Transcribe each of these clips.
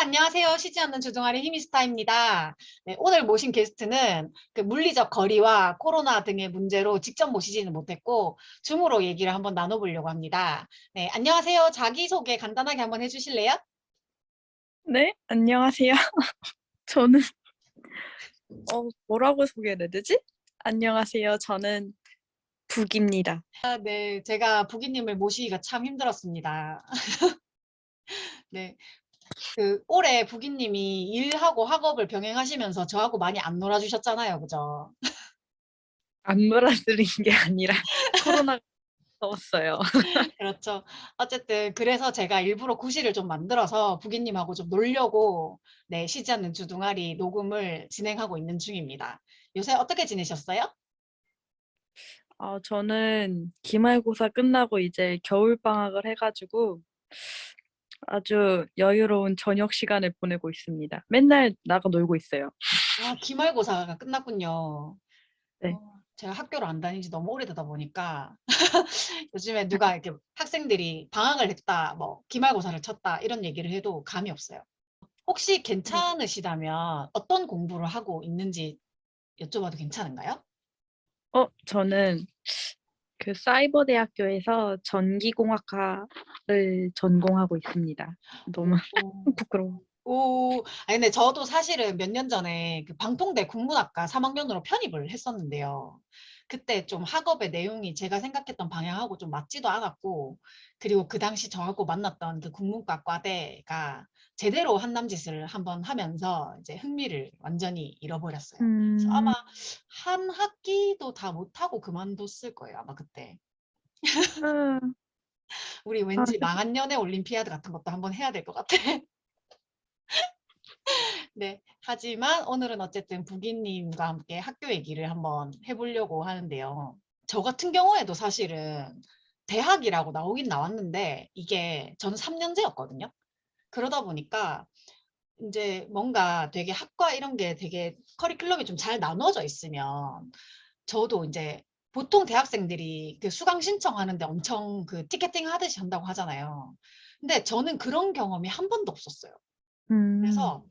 안녕하세요. 쉬지 않는 주둥아리 히미스타입니다. 네, 오늘 모신 게스트는 그 물리적 거리와 코로나 등의 문제로 직접 모시지는 못했고 줌으로 얘기를 한번 나눠보려고 합니다. 네, 안녕하세요. 자기소개 간단하게 한번 해주실래요? 네, 안녕하세요. 저는 뭐라고 소개를 해야 되지? 안녕하세요. 저는 북입니다. 네, 제가 부기님을 모시기가 참 힘들었습니다. 네, 올해 부기님이 일하고 학업을 병행하시면서 저하고 많이 안 놀아주셨잖아요. 그죠? 안 놀아드린 게 아니라 코로나가 무서웠어요. 그렇죠. 어쨌든 그래서 제가 일부러 구실을 좀 만들어서 부기님하고 좀 놀려고 네, 쉬지 않는 주둥아리 녹음을 진행하고 있는 중입니다. 요새 어떻게 지내셨어요? 저는 기말고사 끝나고 이제 겨울방학을 해가지고 아주 여유로운 저녁 시간을 보내고 있습니다. 맨날 나가 놀고 있어요. 아, 기말고사가 끝났군요. 네. 제가 학교를 안 다닌 지 너무 오래되다 보니까 요즘에 누가 이렇게 학생들이 방학을 했다, 뭐 기말고사를 쳤다 이런 얘기를 해도 감이 없어요. 혹시 괜찮으시다면 어떤 공부를 하고 있는지 여쭤봐도 괜찮은가요? 저는 그 사이버대학교에서 전기공학과를 전공하고 있습니다. 너무 오, 부끄러워. 아니, 근데 저도 사실은 몇 년 전에 그 방통대 국문학과 3학년으로 편입을 했었는데요. 그때 좀 학업의 내용이 제가 생각했던 방향하고 좀 맞지도 않았고, 그리고 그 당시 저하고 만났던 그 국문과 과대가 제대로 한남짓을 한번 하면서 이제 흥미를 완전히 잃어버렸어요. 그래서 아마 음, 한 학기도 다 못하고 그만뒀을 거예요. 아마 그때. 음, 우리 아, 왠지 망한 연애 올림피아드 같은 것도 한번 해야 될 것 같아. 네. 하지만 오늘은 어쨌든 부기님과 함께 학교 얘기를 한번 해보려고 하는데요. 저 같은 경우에도 사실은 대학이라고 나오긴 나왔는데 이게 저는 3년제였거든요. 그러다 보니까 이제 뭔가 되게 학과 이런 게 되게 커리큘럼이 좀 잘 나눠져 있으면 저도 이제 보통 대학생들이 그 수강 신청하는데 엄청 그 티켓팅 하듯이 한다고 하잖아요. 근데 저는 그런 경험이 한 번도 없었어요. 음, 그래서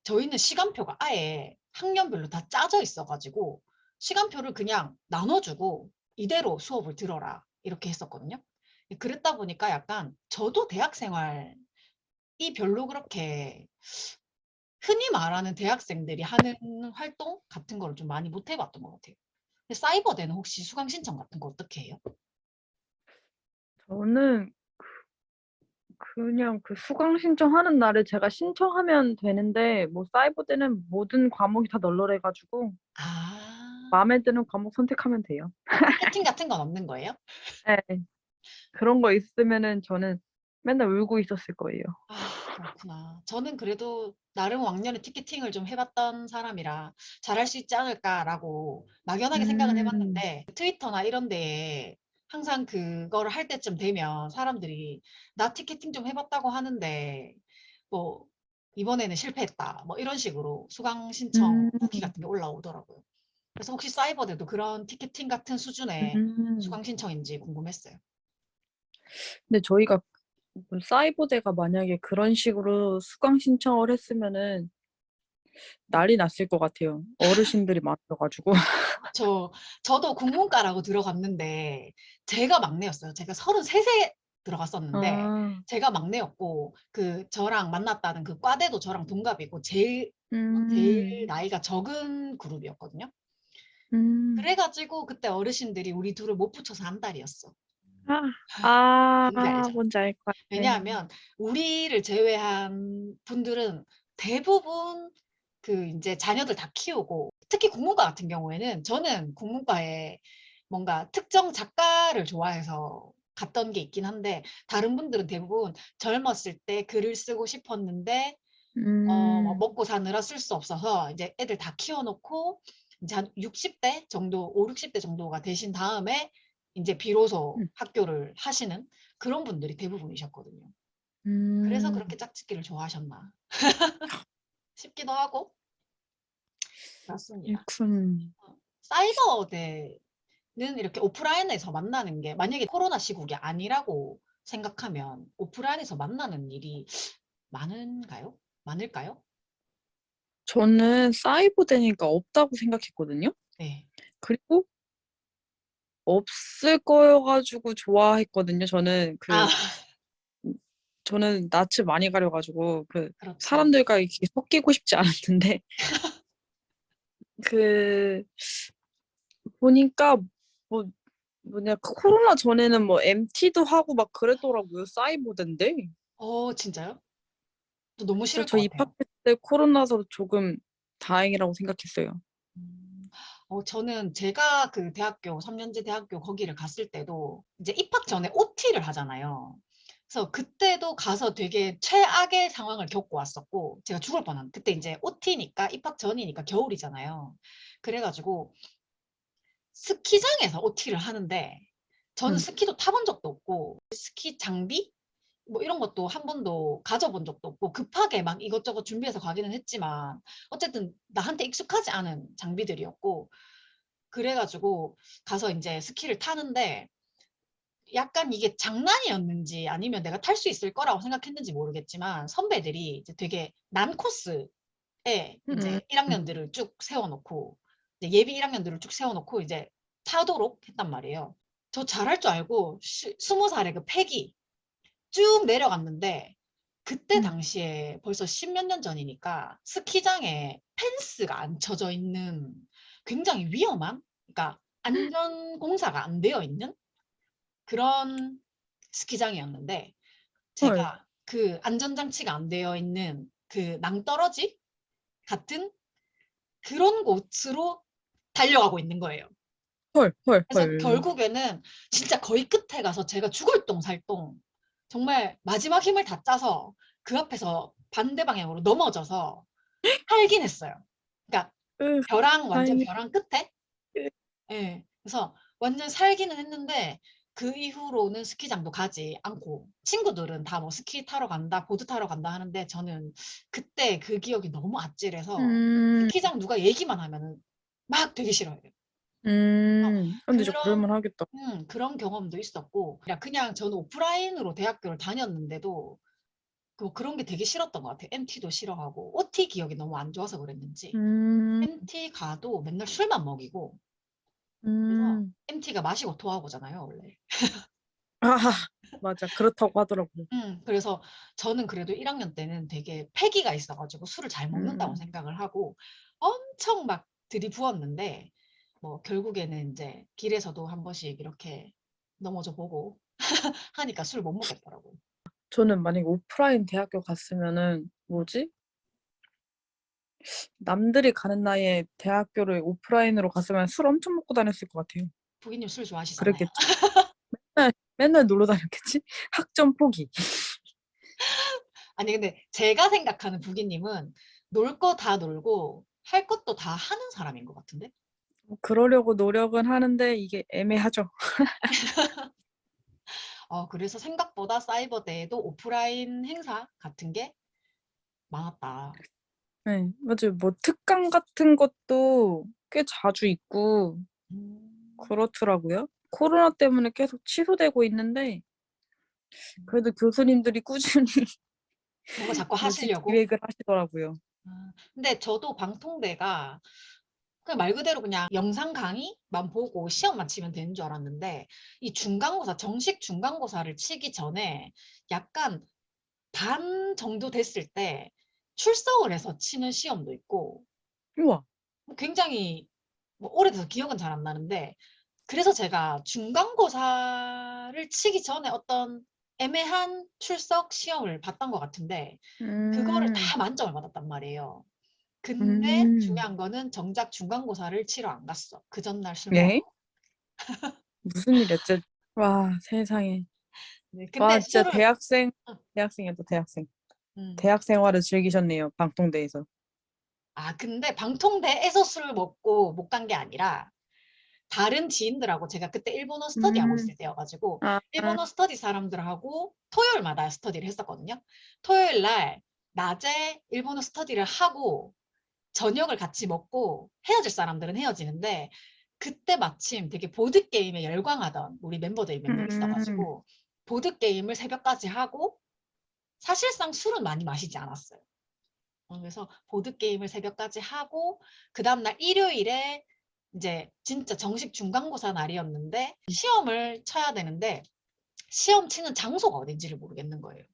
저희는 시간표가 아예 학년별로 다 짜져 있어가지고 시간표를 그냥 나눠주고 이대로 수업을 들어라 이렇게 했었거든요. 그랬다 보니까 약간 저도 대학 생활이 별로 그렇게 흔히 말하는 대학생들이 하는 활동 같은 거를 좀 많이 못 해봤던 것 같아요. 근데 사이버대는 혹시 수강 신청 같은 거 어떻게 해요? 저는 그냥 그 수강 신청하는 날에 제가 신청하면 되는데, 뭐 사이버대는 모든 과목이 다 널널해가지고, 아, 마음에 드는 과목 선택하면 돼요. 티켓팅 같은 건 없는 거예요? 네, 그런 거 있으면은 저는 맨날 울고 있었을 거예요. 아, 그렇구나. 저는 그래도 나름 왕년에 티켓팅을 좀 해봤던 사람이라 잘할 수 있지 않을까라고 막연하게 생각은 음, 해봤는데 트위터나 이런 데에 항상 그거를 할 때쯤 되면 사람들이 나 티켓팅 좀 해봤다고 하는데 뭐 이번에는 실패했다 뭐 이런 식으로 수강 신청 음, 후기 같은 게 올라오더라고요. 그래서 혹시 사이버대도 그런 티켓팅 같은 수준의 음. 수강 신청인지 궁금했어요. 근데 저희가 사이버대가 만약에 그런 식으로 수강 신청을 했으면은 난리 났을 것 같아요. 어르신들이 많아가지고. 저도 국문과라고 들어갔는데 제가 막내였어요. 제가 33세 들어갔었는데 아, 제가 막내였고 그 저랑 만났다는 그 과대도 저랑 동갑이고 제일 음, 나이가 적은 그룹이었거든요. 음. 그래가지고 그때 어르신들이 우리 둘을 못 붙여서 한 달이었어. 뭔지 알죠? 뭔지 알 것 같아. 왜냐하면 우리를 제외한 분들은 대부분 그 이제 자녀들 다 키우고 특히 국문과 같은 경우에는 저는 국문과에 뭔가 특정 작가를 좋아해서 갔던 게 있긴 한데 다른 분들은 대부분 젊었을 때 글을 쓰고 싶었는데 뭐 음, 먹고 사느라 쓸 수 없어서 이제 애들 다 키워놓고 이제 한 60대 정도, 5, 60대 정도가 되신 다음에 이제 비로소 음, 학교를 하시는 그런 분들이 대부분이셨거든요. 그래서 음, 그렇게 짝짓기를 좋아하셨나 싶기도 하고 그렇습니다. 그렇군. 사이버대는 이렇게 오프라인에서 만나는 게 만약에 코로나 시국이 아니라고 생각하면 오프라인에서 만나는 일이 많은가요? 많을까요? 저는 사이버대니까 없다고 생각했거든요. 네. 그리고 없을 거여가지고 좋아했거든요. 아, 저는 낯을 많이 가려가지고 그렇죠. 사람들과 이렇게 섞이고 싶지 않았는데 그 보니까 뭐 코로나 전에는 뭐 MT도 하고 막 그랬더라고요. 사이버대인데. 진짜요? 저 너무 진짜 싫을 저 것 같아요. 입학했을 때 코로나서 조금 다행이라고 생각했어요. 음. 저는 제가 그 대학교, 3년제 대학교 거기를 갔을 때도 이제 입학 전에 OT를 하잖아요. 그래서 그때도 가서 되게 최악의 상황을 겪고 왔었고, 제가 죽을 뻔한, 그때 이제 OT니까, 입학 전이니까 겨울이잖아요. 그래가지고 스키장에서 OT를 하는데, 저는 응. 스키도 타본 적도 없고, 스키 장비? 뭐 이런 것도 한 번도 가져본 적도 없고 급하게 막 이것저것 준비해서 가기는 했지만 어쨌든 나한테 익숙하지 않은 장비들이었고 그래가지고 가서 이제 스키를 타는데 약간 이게 장난이었는지 아니면 내가 탈 수 있을 거라고 생각했는지 모르겠지만 선배들이 이제 되게 난 코스에 음. 이제 1학년들을 쭉 세워놓고 이제 예비 1학년들을 쭉 세워놓고 이제 타도록 했단 말이에요. 저 잘할 줄 알고 20살에 그 패기 쭉 내려갔는데 그때 음. 당시에 벌써 십몇 년 전이니까 스키장에 펜스가 안 쳐져 있는 굉장히 위험한 그러니까 안전 공사가 안 되어 있는 그런 스키장이었는데 헐, 제가 그 안전장치가 안 되어 있는 그 낭떠러지 같은 그런 곳으로 달려가고 있는 거예요. 헐, 헐, 그래서 헐. 결국에는 진짜 거의 끝에 가서 제가 죽을 똥살똥 정말 마지막 힘을 다 짜서 그 앞에서 반대 방향으로 넘어져서 살긴 했어요. 그러니까 으, 완전 다행이. 벼랑 끝에 예. 그래서 완전 살기는 했는데 그 이후로는 스키장도 가지 않고 친구들은 다 뭐 스키 타러 간다, 보드 타러 간다 하는데 저는 그때 그 기억이 너무 아찔해서 음, 스키장 누가 얘기만 하면은 막 되게 싫어해요. 근데 저 그런 그럴만 하겠다. 그런 경험도 있었고 그냥 저는 오프라인으로 대학교를 다녔는데도 그런 게 되게 싫었던 것 같아요. MT도 싫어하고 OT 기억이 너무 안 좋아서 그랬는지 음, MT 가도 맨날 술만 먹이고 그래서 음. MT가 마시고 토하고잖아요, 원래. 아, 맞아. 그렇다고 하더라고요. 그래서 저는 그래도 1학년 때는 되게 패기가 있어가지고 술을 잘 먹는다고 음, 생각을 하고 엄청 막 들이부었는데 뭐 결국에는 이제 길에서도 한 번씩 이렇게 넘어져 보고 하니까 술 못 먹겠더라고요. 저는 만약에 오프라인 대학교 갔으면은, 뭐지? 남들이 가는 나이에 대학교를 오프라인으로 갔으면 술 엄청 먹고 다녔을 것 같아요. 부기님 술 좋아하시잖아요. 그랬겠지. 맨날 놀러 다녔겠지? 학점 포기. 아니 근데 제가 생각하는 부기님은 놀 거 다 놀고 할 것도 다 하는 사람인 것 같은데? 뭐 그러려고 노력은 하는데 이게 애매하죠. 그래서 생각보다 사이버대에도 오프라인 행사 같은 게 많았다. 네, 맞아요. 뭐 특강 같은 것도 꽤 자주 있고 음, 그렇더라고요. 코로나 때문에 계속 취소되고 있는데 그래도 교수님들이 꾸준히 뭔가 자꾸 뭐지 하시려고? 기획을 하시더라고요. 근데 저도 방통대가 그냥 말 그대로 그냥 영상 강의만 보고 시험만 치면 되는 줄 알았는데 이 중간고사, 정식 중간고사를 치기 전에 약간 반 정도 됐을 때 출석을 해서 치는 시험도 있고 우와. 굉장히 뭐 오래돼서 기억은 잘 안 나는데 그래서 제가 중간고사를 치기 전에 어떤 애매한 출석 시험을 봤던 것 같은데 그거를 음, 다 만점을 받았단 말이에요. 근데 음, 중요한 거는 정작 중간고사를 치러 안 갔어. 그 전날 술 예? 먹어. 무슨 일이었지? 와, 세상에. 네, 와, 근데 진짜 술을 대학생이다, 대학생. 음. 대학 생활을 즐기셨네요, 방통대에서. 근데 방통대에서 술을 먹고 못 간 게 아니라 다른 지인들하고 제가 그때 일본어 스터디하고 음, 있을 때여가지고 아, 일본어 스터디 사람들하고 토요일마다 스터디를 했었거든요. 토요일 날 낮에 일본어 스터디를 하고 저녁을 같이 먹고 헤어질 사람들은 헤어지는데 그때 마침 되게 보드게임에 열광하던 우리 멤버들이 몇 명 음, 있어가지고 보드게임을 새벽까지 하고 사실상 술은 많이 마시지 않았어요. 그래서 보드게임을 새벽까지 하고 그 다음날 일요일에 이제 진짜 정식 중간고사 날이었는데 시험을 쳐야 되는데 시험 치는 장소가 어딘지를 모르겠는 거예요.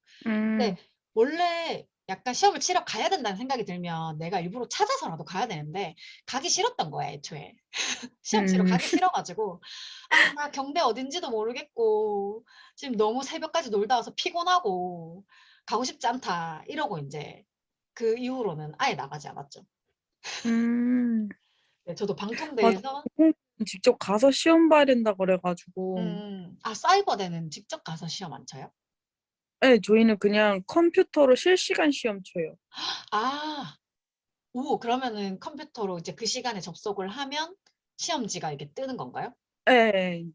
근데 음, 원래 약간 시험을 치러 가야 된다는 생각이 들면 내가 일부러 찾아서라도 가야 되는데 가기 싫었던 거야, 애초에. 시험 치러 음, 가기 싫어가지고 아, 나 경대 어딘지도 모르겠고 지금 너무 새벽까지 놀다 와서 피곤하고 가고 싶지 않다 이러고 이제 그 이후로는 아예 나가지 않았죠. 음. 네, 저도 맞아. 방통대에서 직접 가서 시험 봐야 된다 그래가지고. 아, 사이버대는 직접 가서 시험 안 쳐요? 네, 저희는 그냥 컴퓨터로 실시간 시험 쳐요. 아, 오, 그러면은 컴퓨터로 이제 그 시간에 접속을 하면 시험지가 이렇게 뜨는 건가요? 네,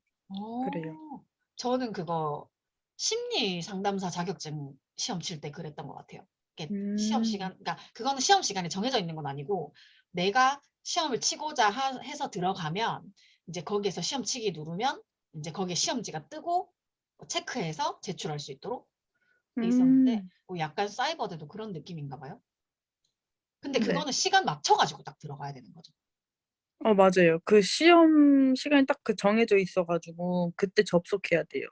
그래요. 어, 저는 그거 심리 상담사 자격증 시험 칠 때 그랬던 것 같아요. 이게 시험 음, 시간, 그러니까 그거는 시험 시간이 정해져 있는 건 아니고 내가 시험을 치고자 해서 들어가면 이제 거기에서 시험 치기 누르면 이제 거기에 시험지가 뜨고 체크해서 제출할 수 있도록 돼 있었는데 음, 약간 사이버대도 그런 느낌인가 봐요. 근데 네. 그거는 시간 맞춰가지고 딱 들어가야 되는 거죠. 맞아요. 그 시험 시간이 딱 그 정해져 있어가지고 그때 접속해야 돼요.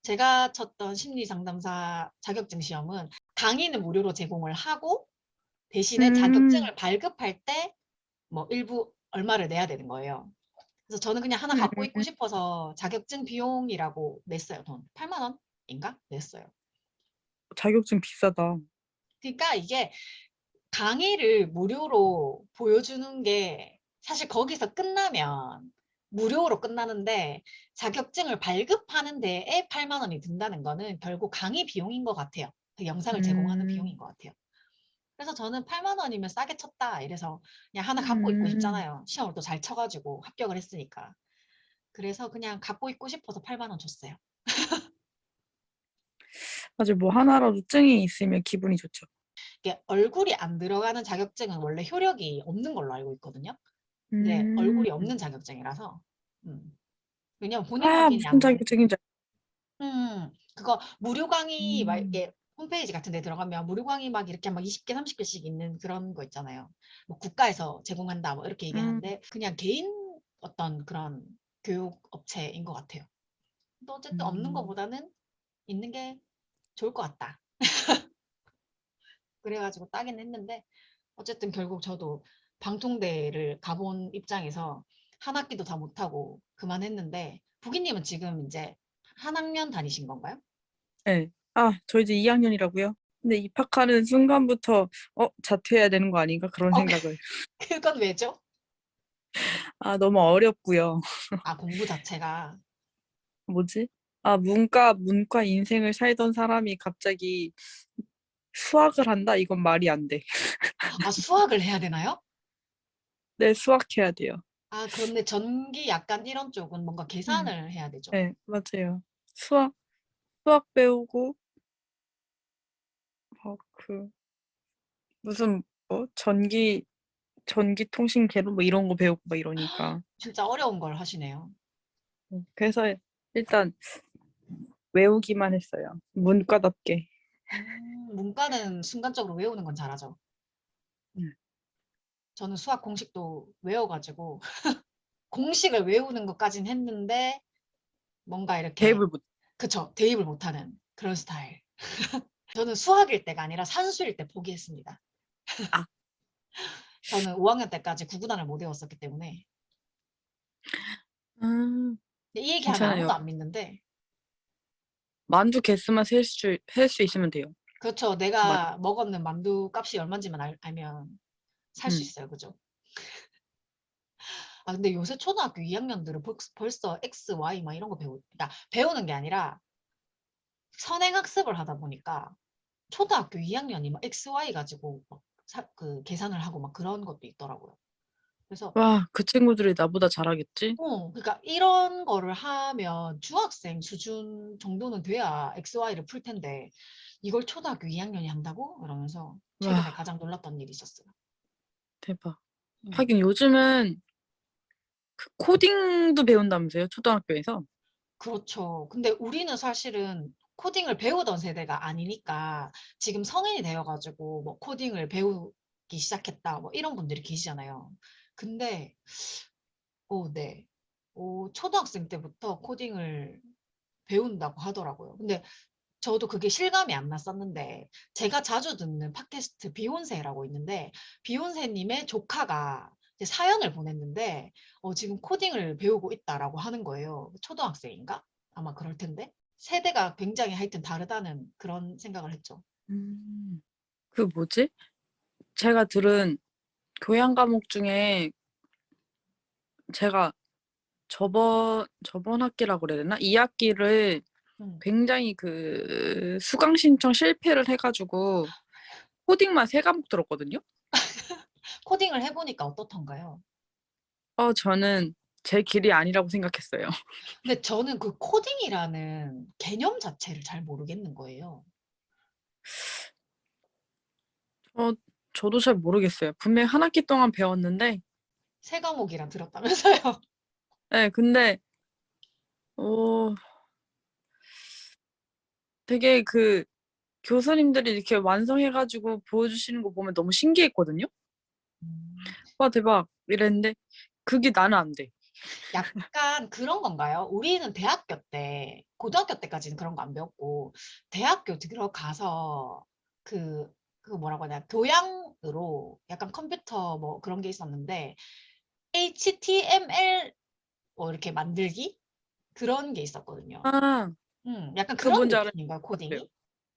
제가 쳤던 심리 상담사 자격증 시험은 강의는 무료로 제공을 하고 대신에 음, 자격증을 발급할 때 뭐 일부 얼마를 내야 되는 거예요. 그래서 저는 그냥 하나 음, 갖고 있고 싶어서 자격증 비용이라고 냈어요. 돈 8만 원인가 냈어요. 자격증 비싸다. 그러니까 이게 강의를 무료로 보여주는 게 사실 거기서 끝나면 무료로 끝나는데 자격증을 발급하는 데에 8만 원이 든다는 거는 결국 강의 비용인 것 같아요. 그 영상을 제공하는 음, 비용인 것 같아요. 그래서 저는 8만 원이면 싸게 쳤다 이래서 그냥 하나 갖고 있고 음, 싶잖아요. 시험을 또 잘 쳐가지고 합격을 했으니까. 그래서 그냥 갖고 있고 싶어서 8만 원 줬어요. 아주 뭐 하나라도 증이 있으면 기분이 좋죠. 이게 얼굴이 안 들어가는 자격증은 원래 효력이 없는 걸로 알고 있거든요. 근데 음, 얼굴이 없는 자격증이라서 왜냐면 본인 아, 확인이 무슨 안 돼. 자격증인지. 그거 무료 강의 막 음, 이렇게 홈페이지 같은 데 들어가면 무료 강의 막 이렇게 막 20개, 30개씩 있는 그런 거 있잖아요. 뭐 국가에서 제공한다 뭐 이렇게 음, 얘기하는데 그냥 개인 어떤 그런 교육 업체인 것 같아요. 또 어쨌든 없는 음. 것보다는 있는 게 좋을 것 같다. 그래가지고 따긴 했는데 어쨌든 결국 저도 방통대를 가본 입장에서 한 학기도 다 못하고 그만했는데 부기님은 지금 이제 한 학년 다니신 건가요? 네. 아, 저 이제 2학년이라고요? 근데 입학하는 순간부터 자퇴해야 되는 거 아닌가 그런 어, 생각을. 그건 왜죠? 아, 너무 어렵고요. 아, 공부 자체가. 뭐지? 아, 문과 인생을 살던 사람이 갑자기 수학을 한다? 이건 말이 안 돼. 아, 수학을 해야 되나요? 네, 수학해야 돼요. 아, 그런데 전기 약간 이런 쪽은 뭔가 음. 계산을 해야 되죠. 네, 맞아요. 수학 배우고, 무슨, 전기통신 개론 뭐 이런 거 배우고 막 이러니까. 진짜 어려운 걸 하시네요. 그래서 일단 외우기만 했어요. 문과답게. 문과는 순간적으로 외우는 건 잘하죠. 음. 저는 수학 공식도 외워가지고 공식을 외우는 것까진 했는데 뭔가 이렇게 대입을 못. 그쵸 대입을 못하는 그런 스타일. 저는 수학일 때가 아니라 산수일 때 포기했습니다. 아, 저는 5학년 때까지 구구단을 못 외웠었기 때문에 음, 근데 이 얘기하면 괜찮아요. 아무도 안 믿는데 만두 개수만 셀 수 있으면 돼요. 그렇죠. 만, 내가 먹었는 만두 값이 얼마인지만 알면 살 수 음. 있어요. 그죠? 아 근데 요새 초등학교 2학년들은 벌써 X, Y 막 이런 거 그러니까 배우는 게 아니라 선행학습을 하다 보니까 초등학교 2학년이 막 X, Y 가지고 막 그 계산을 하고 막 그런 것도 있더라고요. 그래서 와, 그 친구들이 나보다 잘하겠지? 그러니까 이런 거를 하면 중학생 수준 정도는 돼야 XY를 풀 텐데 이걸 초등학교 2학년이 한다고? 이러면서 최근에 와, 가장 놀랐던 일이 있었어요. 대박. 음, 하긴 요즘은 그 코딩도 배운다면서요, 초등학교에서? 그렇죠. 근데 우리는 사실은 코딩을 배우던 세대가 아니니까 지금 성인이 되어가지고 뭐 코딩을 시작했다. 뭐 이런 분들이 계시잖아요. 근데 네. 초등학생 때부터 코딩을 배운다고 하더라고요. 근데 저도 그게 실감이 안 났었는데 제가 자주 듣는 팟캐스트 비욘세라고 있는데 비욘세님의 조카가 이제 사연을 보냈는데 지금 코딩을 배우고 있다라고 하는 거예요. 초등학생인가? 아마 그럴 텐데 세대가 굉장히 하여튼 다르다는 그런 생각을 했죠. 그 뭐지? 제가 들은 교양 과목 중에 제가 저번 학기라고 그래야 되나? 2학기를 음. 굉장히 그 수강 신청 실패를 해가지고 코딩만 3과목 들었거든요. 코딩을 해보니까 어떻던가요? 저는 제 길이 아니라고 생각했어요. 근데 저는 그 코딩이라는 개념 자체를 잘 모르겠는 거예요. 어, 저도 잘 모르겠어요. 분명 한 학기 동안 배웠는데, 세 과목이랑 들었다면서요? 네, 근데 어, 되게 그 교수님들이 이렇게 완성해가지고 보여주시는 거 보면 너무 신기했거든요. 음. 와, 대박 이랬는데 그게 나는 안 돼. 약간 그런 건가요? 우리는 대학교 때, 고등학교 때까지는 그런 거 안 배웠고, 대학교 들어가서 그 뭐라고 하냐, 교양으로 약간 컴퓨터 뭐 그런 게 있었는데, HTML 뭐 이렇게 만들기? 그런 게 있었거든요. 아, 약간 그 그런 뭔지 알아요. 느낌인가요, 코딩이?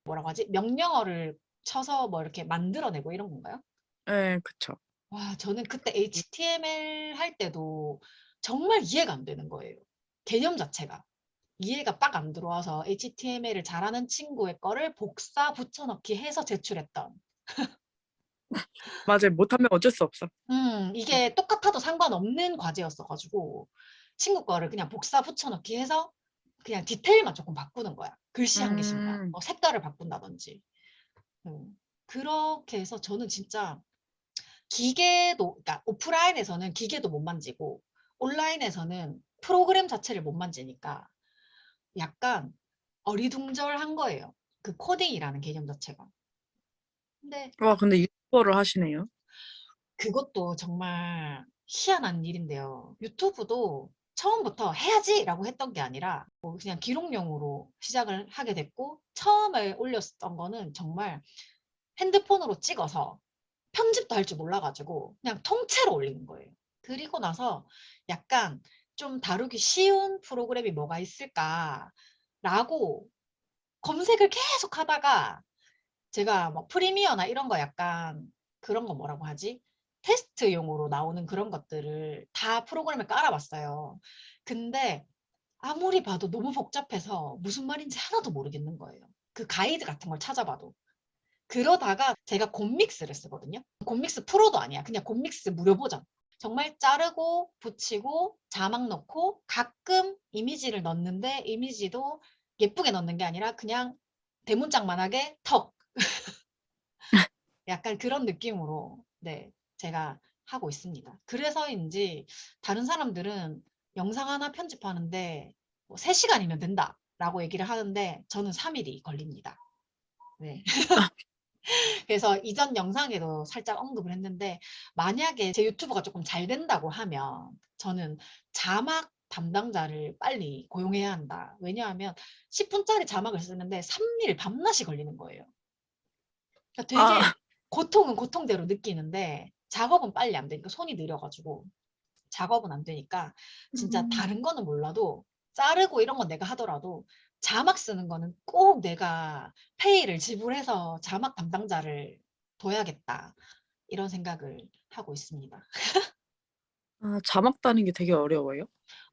뭐라고 하지? 명령어를 쳐서 뭐 이렇게 만들어내고 이런 건가요? 네, 그쵸. 와, 저는 그때 HTML 할 때도 정말 이해가 안 되는 거예요. 개념 자체가. 이해가 빡 안 들어와서 HTML을 잘하는 친구의 거를 복사 붙여넣기 해서 제출했던. 맞아요. 못하면 어쩔 수 없어. 이게 똑같아도 상관없는 과제였어가지고 친구 거를 그냥 복사 붙여넣기 해서 그냥 디테일만 조금 바꾸는 거야. 글씨 한 개씩만. 음, 색깔을 바꾼다든지. 그렇게 해서 저는 진짜 기계도, 그러니까 오프라인에서는 기계도 못 만지고 온라인에서는 프로그램 자체를 못 만지니까 약간 어리둥절한 거예요. 그 코딩이라는 개념 자체가. 근데 와, 근데 유튜버를 하시네요. 그것도 정말 희한한 일인데요. 유튜브도 처음부터 해야지라고 했던 게 아니라 뭐 그냥 기록용으로 시작을 하게 됐고 처음에 올렸던 거는 정말 핸드폰으로 찍어서 편집도 할 줄 몰라가지고 그냥 통째로 올리는 거예요. 그리고 나서 약간 좀 다루기 쉬운 프로그램이 뭐가 있을까라고 검색을 계속 하다가 제가 뭐 프리미어나 이런 거 약간 그런 거 뭐라고 하지? 테스트용으로 나오는 그런 것들을 다 프로그램에 깔아봤어요. 근데 아무리 봐도 너무 복잡해서 무슨 말인지 하나도 모르겠는 거예요. 그 가이드 같은 걸 찾아봐도. 그러다가 제가 곰믹스를 쓰거든요. 곰믹스 프로도 아니야. 그냥 곰믹스 무료 버전. 정말 자르고 붙이고 자막 넣고 가끔 이미지를 넣는데 이미지도 예쁘게 넣는 게 아니라 그냥 대문짝만하게 턱 약간 그런 느낌으로 네 제가 하고 있습니다. 그래서인지 다른 사람들은 영상 하나 편집하는데 뭐 3시간이면 된다라고 얘기를 하는데 저는 3일이 걸립니다. 네. 그래서 이전 영상에도 살짝 언급을 했는데 만약에 제 유튜브가 조금 잘 된다고 하면 저는 자막 담당자를 빨리 고용해야 한다. 왜냐하면 10분짜리 자막을 쓰는데 3일 밤낮이 걸리는 거예요. 그러니까 되게 아, 고통은 고통대로 느끼는데 작업은 빨리 안 되니까 손이 느려가지고 작업은 안 되니까 진짜 음. 다른 거는 몰라도 자르고 이런 건 내가 하더라도 자막 쓰는 거는 꼭 내가 페이를 지불해서 자막 담당자를 둬야겠다. 이런 생각을 하고 있습니다. 자막 따는 게 되게 어려워요.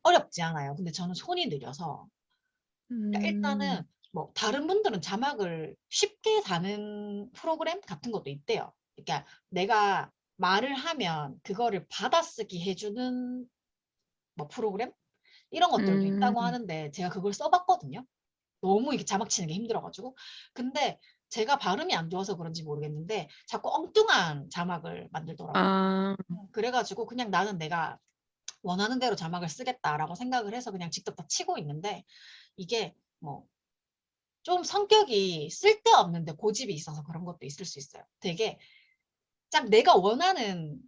어렵지 않아요. 근데 저는 손이 느려서 그러니까 음, 일단은 뭐 다른 분들은 자막을 쉽게 다는 프로그램 같은 것도 있대요. 그러니까 내가 말을 하면 그거를 받아쓰기 해주는 뭐 프로그램 이런 것들도 있다고 음, 하는데 제가 그걸 써봤거든요. 너무 이게 자막 치는 게 힘들어가지고. 근데 제가 발음이 안 좋아서 그런지 모르겠는데 자꾸 엉뚱한 자막을 만들더라고요. 아, 그래가지고 그냥 나는 내가 원하는 대로 자막을 쓰겠다라고 생각을 해서 그냥 직접 다 치고 있는데 이게 뭐 좀 성격이 쓸데없는데 고집이 있어서 그런 것도 있을 수 있어요. 되게 딱 내가 원하는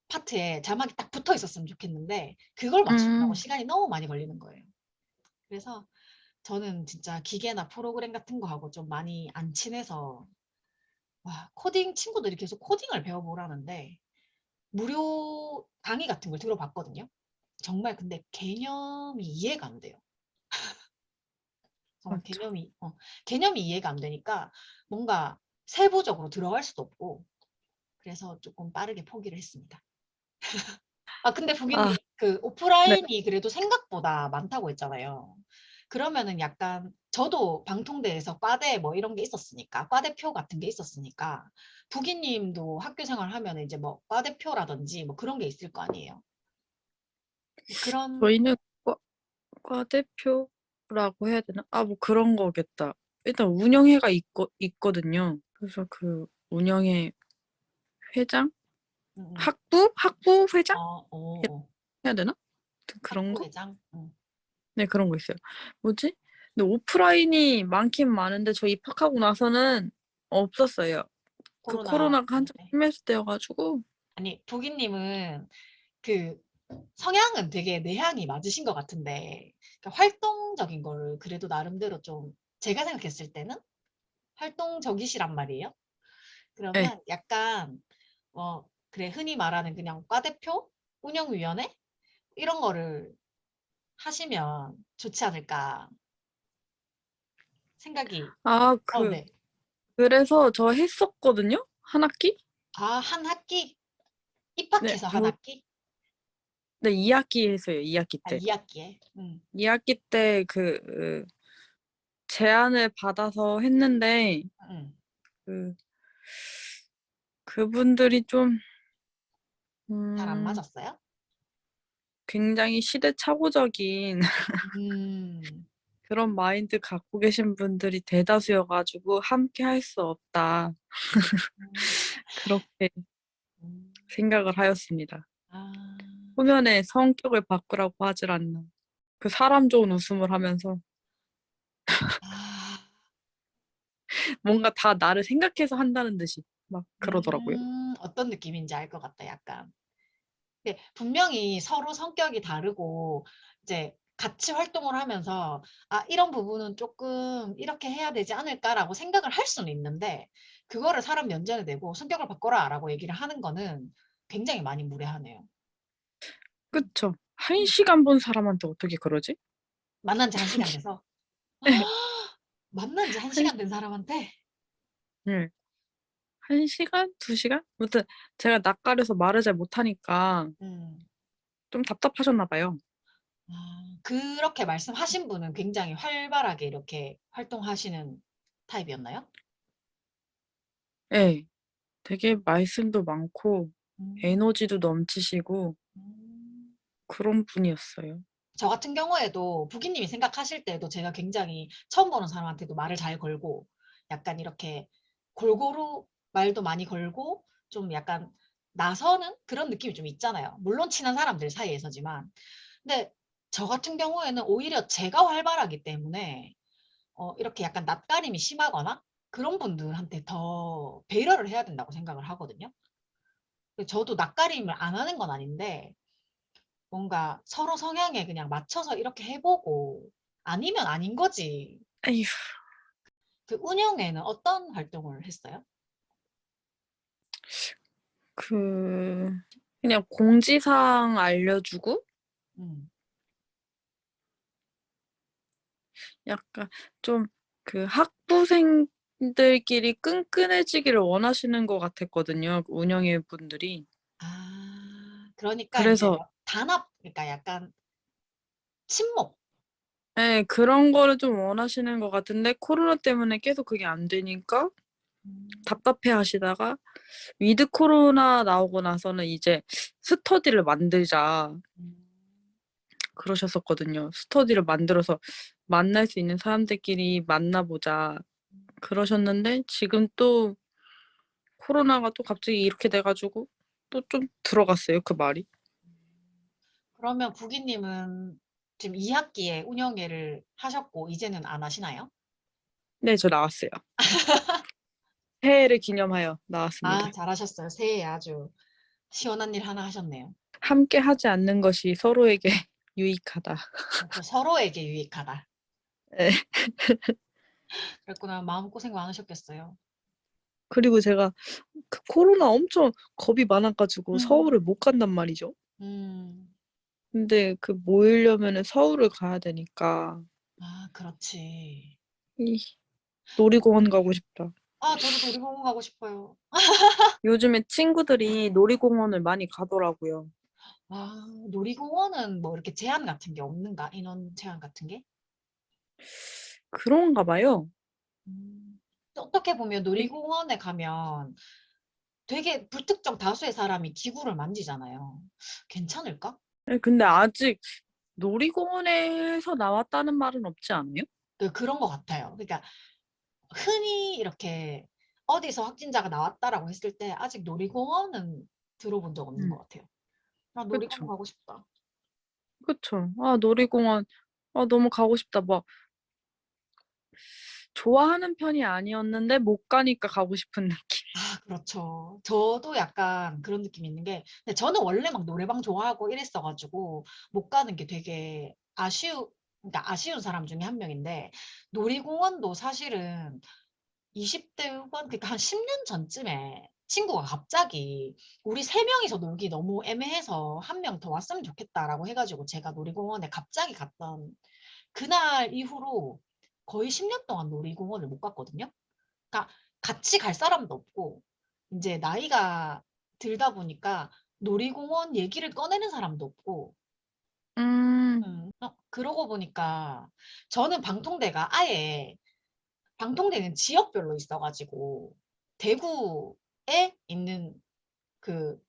파트에 자막이 딱 붙어 있었으면 좋겠는데 그걸 맞추느라고 음, 시간이 너무 많이 걸리는 거예요. 그래서 저는 진짜 기계나 프로그램 같은 거 하고 좀 많이 안 친해서 와, 코딩 친구들이 계속 코딩을 배워보라는데 무료 강의 같은 걸 들어봤거든요. 정말 근데 개념이 이해가 안 돼요. 정말 맞죠. 개념이 이해가 안 되니까 뭔가 세부적으로 들어갈 수도 없고 그래서 조금 빠르게 포기를 했습니다. 아, 근데 부기님, 아, 그 네. 오프라인이 그래도 생각보다 많다고 했잖아요. 그러면은 약간 저도 방통대에서 과대 뭐 이런 게 있었으니까, 과대표 같은 게 있었으니까, 부기님도 학교 생활 하면 이제 뭐 과대표라든지 뭐 그런 게 있을 거 아니에요. 뭐 그런, 저희는 과대표라고 해야 되나? 아, 뭐 그런 거겠다. 일단 운영회가 있거든요. 그래서 그 운영회 회장? 음, 음. 학부 회장? 어, 해야 되나? 아무튼 그런 거? 학부회장, 네, 그런 거 있어요. 뭐지? 근데 오프라인이 많긴 많은데 저 입학하고 나서는 없었어요. 그 코로나 코로나가 한참 때문에. 심했을 때여가지고. 아니, 부기님은 그 성향은 되게 내향이 맞으신 것 같은데 그러니까 활동적인 거를 그래도 나름대로 좀 제가 생각했을 때는 활동적이시란 말이에요. 네. 그러면 약간 그래 흔히 말하는 그냥 과대표, 운영위원회 이런 거를 하시면 좋지 않을까 생각이. 아, 네. 그래서 저 했었거든요? 한 학기? 아, 한 학기 네, 입학해서 한 학기? 네, 2학기 했어요, 2학기 아, 때. 2학기에. 2학기 때 제안을 받아서 했는데, 음. 그, 그분들이 좀, 잘 안 음, 맞았어요? 굉장히 시대착오적인 음. 그런 마인드 갖고 계신 분들이 대다수여가지고 함께 할 수 없다. 음. 그렇게 음. 생각을 하였습니다. 아. 초면에 성격을 바꾸라고 하질 않나. 그 사람 좋은 웃음을 하면서 아. 뭔가 다 나를 생각해서 한다는 듯이 막 그러더라고요. 어떤 느낌인지 알 것 같다, 약간. 근데 분명히 서로 성격이 다르고 이제 같이 활동을 하면서 아, 이런 부분은 조금 이렇게 해야 되지 않을까라고 생각을 할 수는 있는데 그거를 사람 면전에 대고 성격을 바꿔라라고 얘기를 하는 거는 굉장히 많이 무례하네요. 그쵸? 한 음. 시간 본 사람한테 어떻게 그러지? 만난 지 한 시간 돼서 네. 만난 지 한 한, 시간 된 사람한테 네. 한 시간? 2시간? 아무튼 제가 낯가려서 말을 잘 못하니까 음, 좀 답답하셨나 봐요. 그렇게 말씀하신 분은 굉장히 활발하게 이렇게 활동하시는 타입이었나요? 네. 되게 말씀도 많고 음. 에너지도 넘치시고 음. 그런 분이었어요. 저 같은 경우에도 부기님이 생각하실 때도 제가 굉장히 처음 보는 사람한테도 말을 잘 걸고 약간 이렇게 골고루 말도 많이 걸고 좀 약간 나서는 그런 느낌이 좀 있잖아요. 물론 친한 사람들 사이에서지만. 근데 저 같은 경우에는 오히려 제가 활발하기 때문에 이렇게 약간 낯가림이 심하거나 그런 분들한테 더 배려를 해야 된다고 생각을 하거든요. 저도 낯가림을 안 하는 건 아닌데 뭔가 서로 성향에 그냥 맞춰서 이렇게 해보고 아니면 아닌 거지. 에휴, 그 운영에는 어떤 활동을 했어요? 그 그냥 공지사항 알려주고 음. 약간 좀 그 학부생들끼리 끈끈해지기를 원하시는 것 같았거든요. 그 운영회 분들이. 그러니까 이제 그래서 뭐 단합, 그러니까 약간 친목. 네, 그런 거를 좀 원하시는 것 같은데 코로나 때문에 계속 그게 안 되니까 음. 답답해 하시다가 위드 코로나 나오고 나서는 이제 스터디를 만들자 음. 그러셨었거든요. 스터디를 만들어서 만날 수 있는 사람들끼리 만나보자 그러셨는데 지금 또 코로나가 또 갑자기 이렇게 돼가지고 또 좀 들어갔어요, 그 말이. 그러면 부기님은 지금 2학기에 운영회를 하셨고 이제는 안 하시나요? 네, 저 나왔어요. 새해를 기념하여 아, 나왔습니다. 잘하셨어요. 새해에 아주 시원한 일 하나 하셨네요. 함께 하지 않는 것이 서로에게 유익하다. 그렇죠. 서로에게 유익하다. 예. 그랬구나. 마음고생 많으셨겠어요. 그리고 제가 그 코로나 엄청 겁이 많아가지고 서울을 음, 못 간단 말이죠. 음, 근데 그 모이려면은 서울을 가야 되니까 아, 그렇지. 이 놀이공원 가고 싶다. 아, 저도 놀이공원 가고 싶어요. 요즘에 친구들이 놀이공원을 많이 가더라고요. 아, 놀이공원은 뭐 이렇게 제한 같은 게 없는가? 인원 제한 같은 게? 그런가 봐요. 또 어떻게 보면 되게- 놀이공원에 가면 되게 불특정 다수의 사람이 기구를 만지잖아요. 괜찮을까? 근데 아직 놀이공원에서 나왔다는 말은 없지 않아요? 그런 것 같아요. 그러니까 흔히 이렇게 어디서 확진자가 나왔다라고 했을 때 아직 놀이공원은 들어본 적 없는 것 같아요. 나 놀이공원 그쵸. 가고 싶다. 그쵸. 아, 놀이공원, 아, 너무 가고 싶다. 막, 좋아하는 편이 아니었는데 못 가니까 가고 싶은 느낌. 아, 그렇죠. 저도 약간 그런 느낌이 있는 게, 근데 저는 원래 막 노래방 좋아하고 이랬어가지고 못 가는 게 되게 그러니까 아쉬운 사람 중에 한 명인데, 놀이공원도 사실은 20대 후반, 그러니까 한 10년 전쯤에 친구가 갑자기 우리 세 명이서 놀기 너무 애매해서 한 명 더 왔으면 좋겠다라고 해가지고 제가 놀이공원에 갑자기 갔던 그날 이후로 거의 10년 동안 놀이공원을 못 갔거든요. 그러니까 같이 갈 사람도 없고 이제 나이가 들다 보니까 놀이공원 얘기를 꺼내는 사람도 없고 음, 그러고 보니까 저는 방통대가 아예 방통대는 지역별로 있어가지고 대구에 있는 그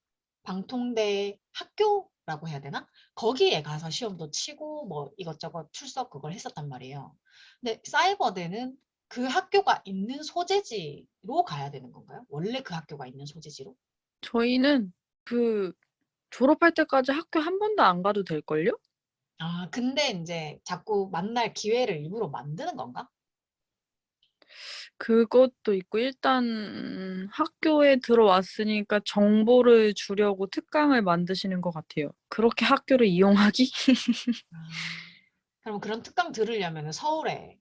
방통대 학교라고 해야 되나? 거기에 가서 시험도 치고 뭐 이것저것 출석 그걸 했었단 말이에요. 근데 사이버대는 그 학교가 있는 소재지로 가야 되는 건가요? 원래 그 학교가 있는 소재지로? 저희는 그 졸업할 때까지 학교 한 번도 안 가도 될걸요? 아, 근데 이제 자꾸 만날 기회를 일부러 만드는 건가? 그것도 있고, 일단 학교에 들어왔으니까 정보를 주려고 특강을 만드시는 것 같아요. 그렇게 학교를 이용하기? 아, 그럼 그런 특강 들으려면 서울에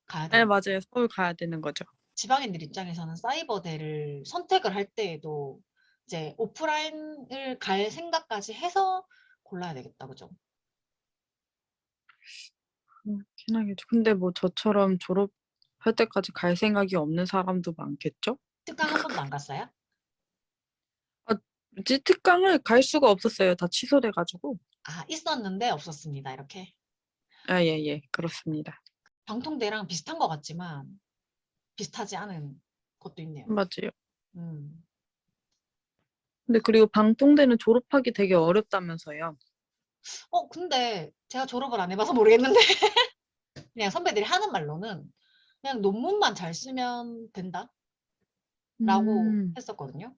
가야 네, 되는 거예요. 맞아요. 서울 가야 되는 거죠. 지방인들 입장에서는 사이버대를 선택을 할 때에도 이제 오프라인을 갈 생각까지 해서 골라야 되겠다, 그죠? 그렇긴 하겠죠. 근데 뭐 저처럼 졸업할 때까지 갈 생각이 없는 사람도 많겠죠? 특강 한 번도 안 갔어요? 아, 뭐지? 특강을 갈 수가 없었어요. 다 취소돼가지고. 아, 있었는데 없었습니다. 이렇게. 아, 예, 예. 그렇습니다. 방통대랑 비슷한 것 같지만 비슷하지 않은 것도 있네요. 맞아요. 음. 근데 그리고 방통대는 졸업하기 되게 어렵다면서요. 근데 제가 졸업을 안 해봐서 모르겠는데 그냥 선배들이 하는 말로는 그냥 논문만 잘 쓰면 된다라고 음, 했었거든요.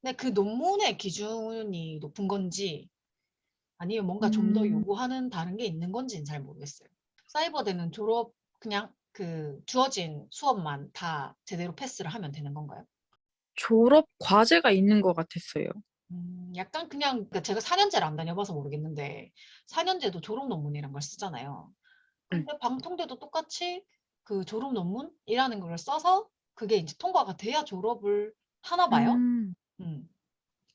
근데 그 논문의 기준이 높은 건지 아니면 뭔가 좀 더 음, 요구하는 다른 게 있는 건지는 잘 모르겠어요. 사이버대는 졸업 그냥 그 주어진 수업만 다 제대로 패스를 하면 되는 건가요? 졸업 과제가 있는 것 같았어요. 약간 그냥 그러니까 제가 4년제를 안 다녀봐서 모르겠는데 4년제도 졸업 논문이란 걸 쓰잖아요. 음, 근데 방통대도 똑같이 그 졸업 논문이라는 걸 써서 그게 이제 통과가 돼야 졸업을 하나 봐요. 음, 음.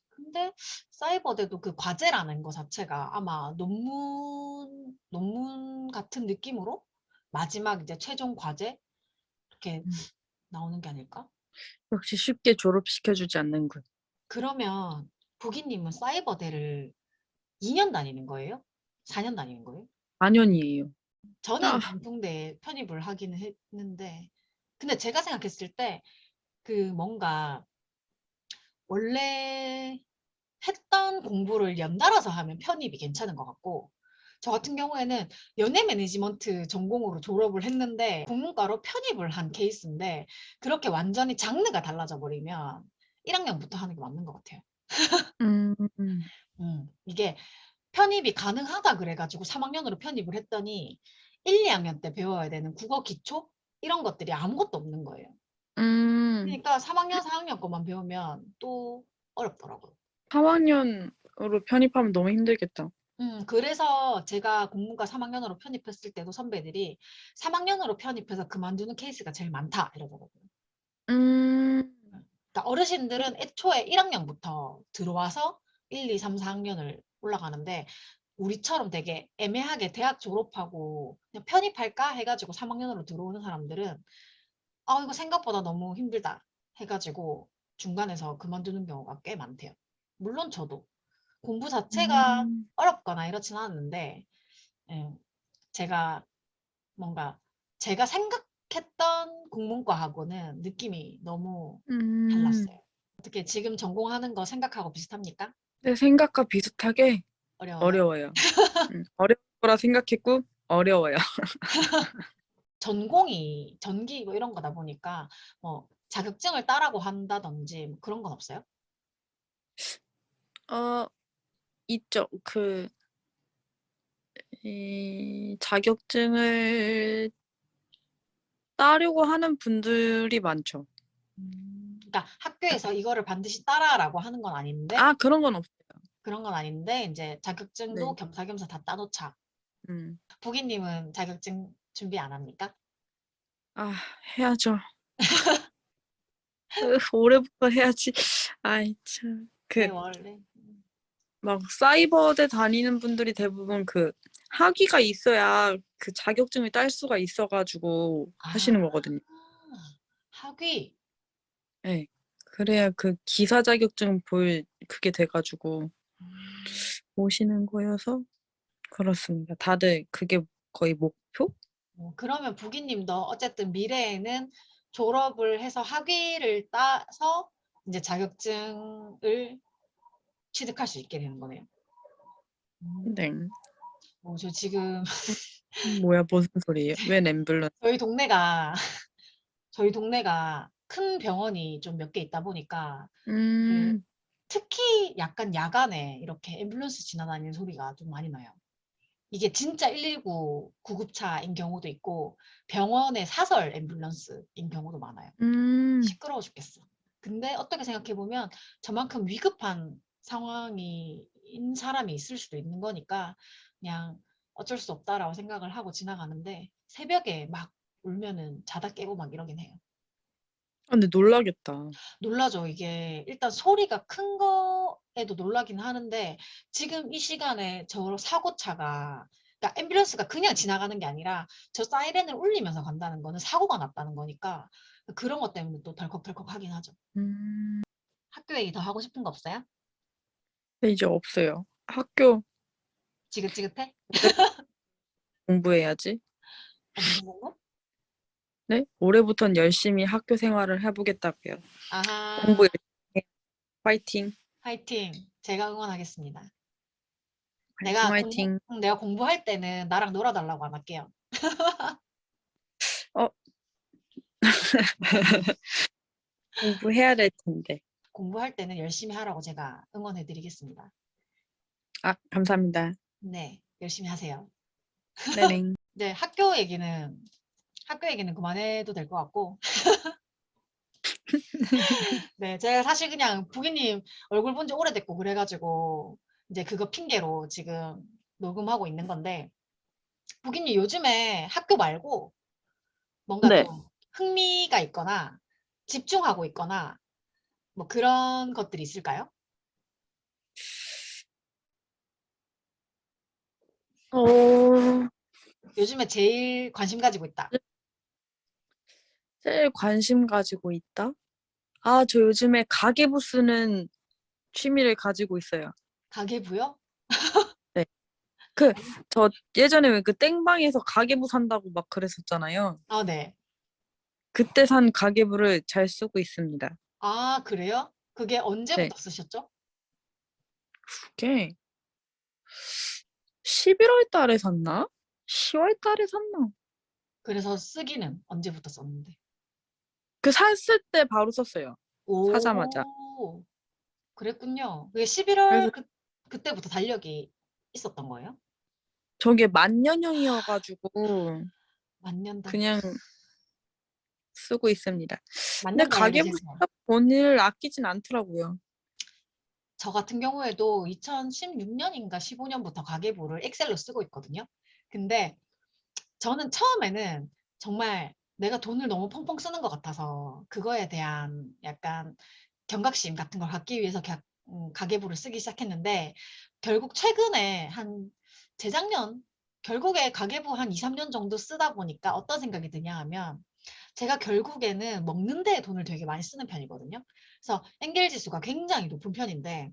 근데 사이버대도 그 과제라는 거 자체가 아마 논문 같은 느낌으로 마지막 이제 최종 과제 이렇게 음. 나오는 게 아닐까? 역시 쉽게 졸업시켜주지 않는군. 그러면 부기님은 사이버대를 2년 다니는 거예요? 4년 다니는 거예요? 4년이에요. 아, 저는 방통대에 편입을 하기는 했는데 근데 제가 생각했을 때 그 뭔가 원래 했던 공부를 연달아서 하면 편입이 괜찮은 것 같고 저 같은 경우에는 연예 매니지먼트 전공으로 졸업을 했는데 국문과로 편입을 한 케이스인데 그렇게 완전히 장르가 달라져 버리면 1학년부터 하는 게 맞는 것 같아요. 음, 음. 이게 편입이 가능하다 그래가지고 3학년으로 편입을 했더니 1, 2학년 때 배워야 되는 국어 기초 이런 것들이 아무것도 없는 거예요. 그러니까 3학년, 4학년 것만 배우면 또 어렵더라고요. 3학년으로 편입하면 너무 힘들겠다. 그래서 제가 국문과 3학년으로 편입했을 때도 선배들이 3학년으로 편입해서 그만두는 케이스가 제일 많다 이러더라고요. 음, 그러니까 어르신들은 애초에 1학년부터 들어와서 1, 2, 3, 4학년을 올라가는데 우리처럼 되게 애매하게 대학 졸업하고 그냥 편입할까 해가지고 3학년으로 들어오는 사람들은 아 이거 생각보다 너무 힘들다 해가지고 중간에서 그만두는 경우가 꽤 많대요. 물론 저도 공부 자체가 음, 어렵거나 이렇진 않았는데 예, 제가 뭔가 제가 생각했던 국문과하고는 느낌이 너무 음. 달랐어요. 어떻게 지금 전공하는 거 생각하고 비슷합니까? 내 생각과 비슷하게 어려워요? 어려워요. 어려울 거라 생각했고 어려워요. 전공이 전기 뭐 이런 거다 보니까 뭐 자격증을 따라고 한다든지 뭐 그런 건 없어요? 어, 있죠. 이 자격증을 따려고 하는 분들이 많죠. 그러니까 학교에서 이거를 반드시 따라라고 하는 건 아닌데 아, 그런 건 없어요. 그런 건 아닌데 이제 자격증도 네. 겸사겸사 다 따놓자. 음. 부기님은 자격증 준비 안 합니까? 아, 해야죠. 올해부터 해야지. 아이, 참. 네, 원래. 막 사이버대 다니는 분들이 대부분 학위가 있어야 그 자격증을 딸 수가 있어가지고 아, 하시는 거거든요. 학위. 네. 그래야 그 기사 자격증 그게 돼가지고 음, 오시는 거여서 그렇습니다. 다들 그게 거의 목표? 그러면 부기님도 어쨌든 미래에는 졸업을 해서 학위를 따서 이제 자격증을 취득할 수 있게 되는 거네요. 네. 저 지금 뭐야, 무슨 소리예요? 웬 앰뷸런스? 저희 동네가 저희 동네가 큰 병원이 좀 몇 개 있다 보니까 그 음, 특히 약간 야간에 이렇게 앰뷸런스 지나다니는 소리가 좀 많이 나요. 이게 진짜 119 구급차인 경우도 있고 병원의 사설 앰뷸런스인 경우도 많아요. 음. 시끄러워 죽겠어. 근데 어떻게 생각해 보면 저만큼 위급한 상황인 사람이 있을 수도 있는 거니까 그냥 어쩔 수 없다라고 생각을 하고 지나가는데 새벽에 막 울면은 자다 깨고 막 이러긴 해요. 아, 근데 놀라겠다. 놀라죠. 이게 일단 소리가 큰 거에도 놀라긴 하는데 지금 이 시간에 저 사고차가 그러니까 앰뷸런스가 그냥 지나가는 게 아니라 저 사이렌을 울리면서 간다는 거는 사고가 났다는 거니까 그런 것 때문에 또 덜컥덜컥 하긴 하죠. 음. 학교 얘기 더 하고 싶은 거 없어요? 근데 이제 없어요. 학교 지긋지긋해? 공부해야지. 무슨 공부? 네? 올해부턴 열심히 학교 생활을 해보겠다고요. 공부 아하, 열심히 해. 화이팅. 화이팅. 제가 응원하겠습니다. 화이팅, 화이팅. 내가 공부할 때는 나랑 놀아달라고 안 할게요. 어, 공부해야 될 텐데. 공부할 때는 열심히 하라고 제가 응원해드리겠습니다. 아, 감사합니다. 네, 열심히 하세요. 네네. 네, 학교 얘기는 그만해도 될 것 같고. 네, 제가 사실 그냥 부기님 얼굴 본지 오래됐고 그래가지고 이제 그거 핑계로 지금 녹음하고 있는 건데 부기님 요즘에 학교 말고 뭔가 네. 좀 흥미가 있거나 집중하고 있거나 뭐 그런 것들이 있을까요? 어, 요즘에 제일 관심 가지고 있다. 제일 관심 가지고 있다? 아, 저 요즘에 가계부 쓰는 취미를 가지고 있어요. 가계부요? 네. 저 예전에 왜 땡방에서 가계부 산다고 막 그랬었잖아요. 아, 네. 그때 산 가계부를 잘 쓰고 있습니다. 아, 그래요? 그게 네. 언제부터 쓰셨죠? 그게 11월 달에 샀나? 10월 달에 샀나? 그래서 쓰기는 언제부터 썼는데? 샀을 때 바로 썼어요. 사자마자. 오, 그랬군요. 그게 11월 그래서 그때부터 달력이 있었던 거예요? 저게 만년형이어가지고 만년도. 그냥 쓰고 있습니다. 근데 맞는 걸 가계부 믿으세요. 돈을 아끼진 않더라고요. 저 같은 경우에도 2016년인가 15년부터 가계부를 엑셀로 쓰고 있거든요. 근데 저는 처음에는 정말 내가 돈을 너무 펑펑 쓰는 것 같아서 그거에 대한 약간 경각심 같은 걸 갖기 위해서 가계부를 쓰기 시작했는데 결국 최근에 한 재작년 결국에 가계부 한 2, 3년 정도 쓰다 보니까 어떤 생각이 드냐 하면 제가 결국에는 먹는 데에 돈을 되게 많이 쓰는 편이거든요. 그래서 엔겔 지수가 굉장히 높은 편인데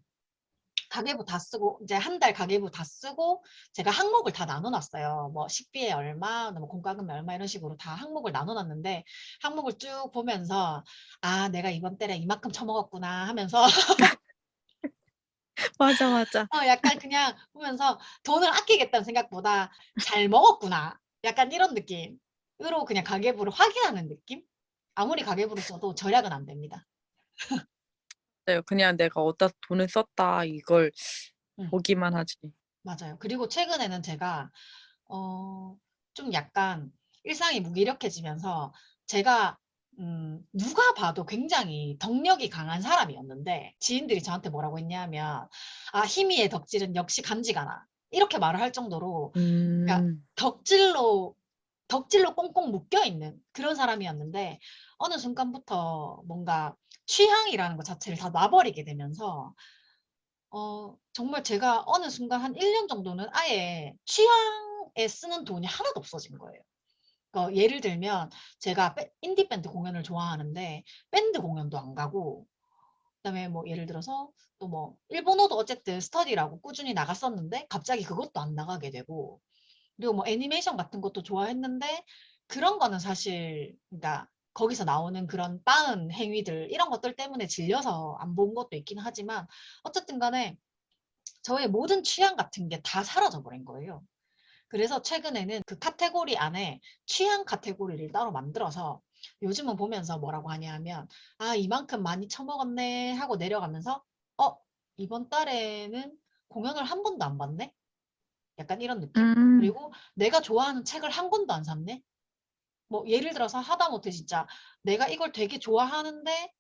가계부 다 쓰고 이제 한 달 가계부 다 쓰고 제가 항목을 다 나눠놨어요. 뭐 식비에 얼마, 뭐 공과금에 얼마 이런 식으로 다 항목을 나눠놨는데 항목을 쭉 보면서 아 내가 이번 달에 이만큼 처먹었구나 하면서 맞아, 맞아. 약간 그냥 보면서 돈을 아끼겠다는 생각보다 잘 먹었구나 약간 이런 느낌으로 그냥 가계부를 확인하는 느낌? 아무리 가계부를 써도 절약은 안 됩니다. 네, 그냥 내가 어디다 돈을 썼다 이걸 음, 보기만 하지. 맞아요. 그리고 최근에는 제가 좀 약간 일상이 무기력해지면서 제가 누가 봐도 굉장히 덕력이 강한 사람이었는데 지인들이 저한테 뭐라고 했냐면 아 희미의 덕질은 역시 간지가 나 이렇게 말을 할 정도로 그러니까 음, 덕질로 꽁꽁 묶여 있는 그런 사람이었는데 어느 순간부터 뭔가 취향이라는 것 자체를 다 놔버리게 되면서 정말 제가 어느 순간 한 1년 정도는 아예 취향에 쓰는 돈이 하나도 없어진 거예요. 예를 들면 제가 인디 밴드 공연을 좋아하는데 밴드 공연도 안 가고 그다음에 뭐 예를 들어서 또 뭐 일본어도 어쨌든 스터디라고 꾸준히 나갔었는데 갑자기 그것도 안 나가게 되고 그리고 뭐 애니메이션 같은 것도 좋아했는데 그런 거는 사실 그러니까 거기서 나오는 그런 빠은 행위들 이런 것들 때문에 질려서 안 본 것도 있긴 하지만 어쨌든 간에 저의 모든 취향 같은 게 다 사라져 버린 거예요. 그래서 최근에는 그 카테고리 안에 취향 카테고리를 따로 만들어서 요즘은 보면서 뭐라고 하냐 하면 아 이만큼 많이 처먹었네 하고 내려가면서 어 이번 달에는 공연을 한 번도 안 봤네? 약간 이런 느낌? 음, 그리고 내가 좋아하는 책을 한 권도 안 샀네? 뭐 예를 들어서 하다못해 진짜 내가 이걸 되게 좋아하는데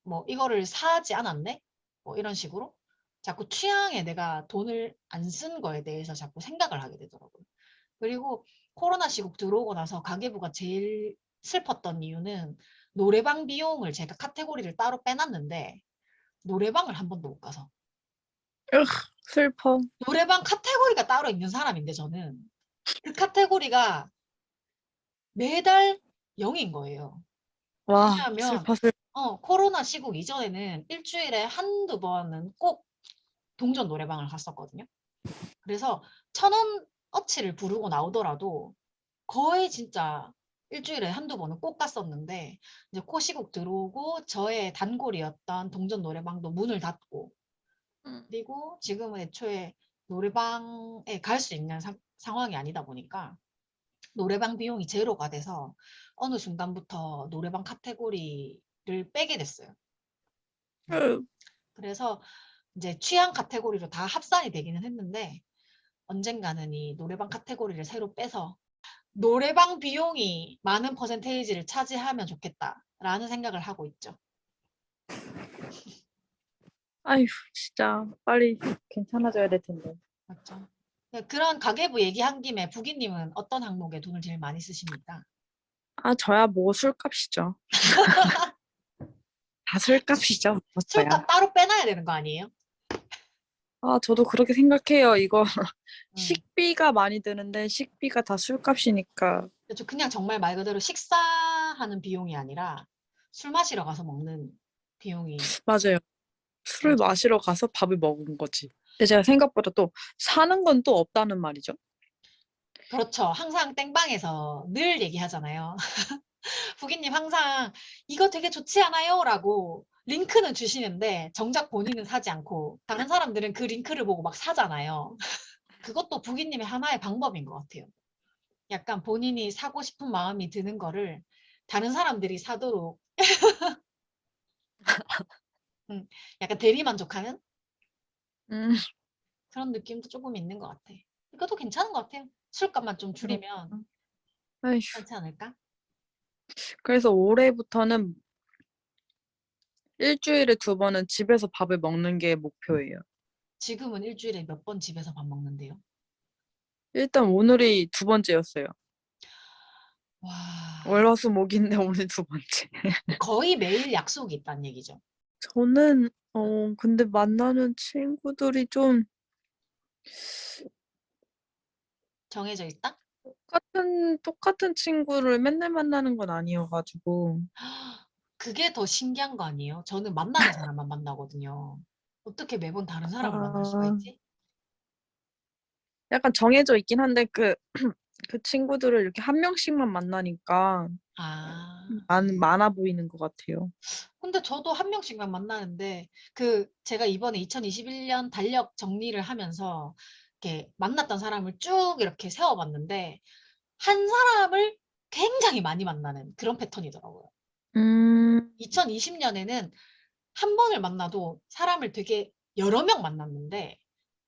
뭐 이거를 사지 않았네? 뭐 이런 식으로 자꾸 취향에 내가 돈을 안 쓴 거에 대해서 자꾸 생각을 하게 되더라고요. 그리고 코로나 시국 들어오고 나서 가계부가 제일 슬펐던 이유는 노래방 비용을 제가 카테고리를 따로 빼놨는데 노래방을 한 번도 못 가서 으, 슬퍼. 노래방 카테고리가 따로 있는 사람인데 저는 그 카테고리가 매달 0인 거예요. 와, 왜냐하면 슬퍼, 슬퍼. 코로나 시국 이전에는 일주일에 한두 번은 꼭 동전 노래방을 갔었거든요. 그래서 1,000원어치를 부르고 나오더라도 거의 진짜 일주일에 한두 번은 꼭 갔었는데 이제 코시국 들어오고 저의 단골이었던 동전 노래방도 문을 닫고 그리고 지금은 애초에 노래방에 갈 수 있는 상황이 아니다 보니까 노래방 비용이 제로가 돼서 어느 순간부터 노래방 카테고리를 빼게 됐어요. 음. 으, 그래서 이제 취향 카테고리로 다 합산이 되기는 했는데 언젠가는 이 노래방 카테고리를 새로 빼서 노래방 비용이 많은 퍼센테이지를 차지하면 좋겠다라는 생각을 하고 있죠. 아휴, 진짜 빨리 괜찮아져야 될 텐데. 맞죠? 그런 가계부 얘기한 김에 부기님은 어떤 항목에 돈을 제일 많이 쓰십니까? 아, 저야 뭐 술값이죠. 다 술값이죠, 뭐 저야. 술값 따로 빼놔야 되는 거 아니에요? 아, 저도 그렇게 생각해요. 이거 음. 식비가 많이 드는데 식비가 다 술값이니까. 그렇죠. 그냥 정말 말 그대로 식사하는 비용이 아니라 술 마시러 가서 먹는 비용이 맞아요. 술을 엄청 마시러 가서 밥을 먹은 거지. 근데 제가 생각보다 또 사는 건 또 없다는 말이죠. 그렇죠. 항상 땡방에서 늘 얘기하잖아요. 부기님 항상 이거 되게 좋지 않아요? 라고 링크는 주시는데 정작 본인은 사지 않고 다른 사람들은 그 링크를 보고 막 사잖아요. 그것도 부기님의 하나의 방법인 것 같아요. 약간 본인이 사고 싶은 마음이 드는 거를 다른 사람들이 사도록 음, 약간 대리만족하는 음, 그런 느낌도 조금 있는 것 같아. 이것도 괜찮은 것 같아요. 술값만 좀 그렇 줄이면 아휴, 괜찮지 않을까? 그래서 올해부터는 일주일에 2번은 집에서 밥을 먹는 게 목표예요. 지금은 일주일에 몇 번 집에서 밥 먹는데요? 일단 오늘이 2번째였어요. 와, 월화수목인데 오늘 2번째. 거의 매일 약속이 있다는 얘기죠. 저는 근데 만나는 친구들이 좀 정해져 있다? 똑같은 친구를 맨날 만나는 건 아니어 가지고 그게 더 신기한 거 아니에요? 저는 만나는 사람만 만나거든요. 어떻게 매번 다른 사람을 만날 수가 아 있지? 약간 정해져 있긴 한데 그 친구들을 이렇게 한 명씩만 만나니까 아, 많아 보이는 것 같아요. 근데 저도 한 명씩만 만나는데 그 제가 이번에 2021년 달력 정리를 하면서 이렇게 만났던 사람을 쭉 이렇게 세워봤는데 한 사람을 굉장히 많이 만나는 그런 패턴이더라고요. 음. 2020년에는 한 번을 만나도 사람을 되게 여러 명 만났는데